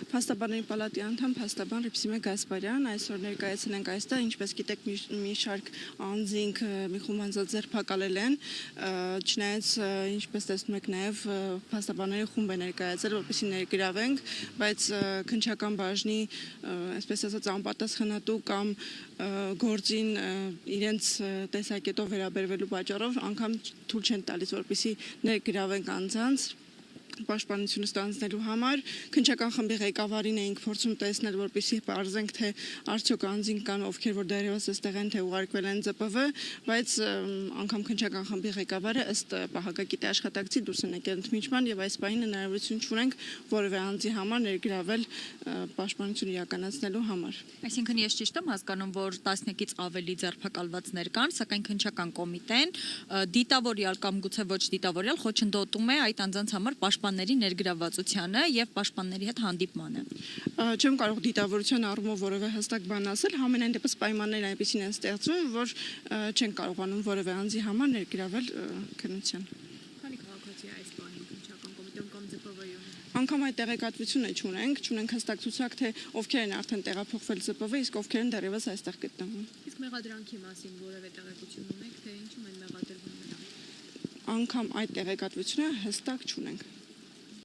Փաստաբանների պալատի անդամ փաստաբան Ռիփսիմե Գասպարյան, այսօր ներկայացել ենք այստեղ, ինչպես գիտեք, մի շարք անձինք մի խումբ անձանց ձերբակալել են, չնայած ինչպես տեսնում եք նաև փաստաբանների խումբ է ներկայացել, որպեսզի ներգրավենք, բայց քննչական բաժնի, այսպես ասած, անպատասխանատու կամ գործին իրենց տեսակետով վերաբերվելու պատճառով անգամ թույլ չեն տալիս, որպեսզի ներգրավենք անձանց պաշտպանությունը ստանձնելու համար քննչական խմբի ղեկավարին էինք փորձում տեսնել, որպեսզի պարզենք, թե արդյոք անձինք կան, ովքեր որ դեռևս այստեղ են, թե ուղարկվել են ԶՊՎ, բայց անգամ քննչական խմբի ղեկավարը ըստ պահակագիտի աշխատակցի դուրս են եկել ընդմիջման եւ այս պահին հնարավորություն չունենք որևէ անձի համար ներգրավել պաշտպանություն իրականացնելու համար։ Այսինքն ես ճիշտ եմ հասկանում, որ 10-ից ավելի ձերբակալվածներ կան, սակայն քննչական կոմիտեն դիտավորյալ կամ գուցե ոչ դիտավորյալ խոչընդոտում է այդ անձանց համար պաշտպանների ներգրավվածությանը եւ պաշտպանների հետ հանդիպմանը։ Չեմ կարող դիտավորության առումով որևէ հստակ բան ասել, համենայն դեպս պայմանները այնպեսին են ստեղծվում, որ չեն կարողանում որևէ անձի համար ներգրավել քննության։ Քանի քաղաքացի այս պահին քննչական կոմիտեում կամ ԶՊՎ-ում։ Անգամ այդ տեղեկատվությունը չունենք հստակ ցուցակ, թե ովքեր են արդեն տեղափոխվել ԶՊՎ, իսկ ովքեր են դեռևս այստեղ գտնվում։ Իսկ մեղադրանքի մասին որևէ տեղեկություն ունեք, թե ինչու են մեղադրվում նրանք։ Անգամ այդ տեղեկատվությունը հստակ չունենք։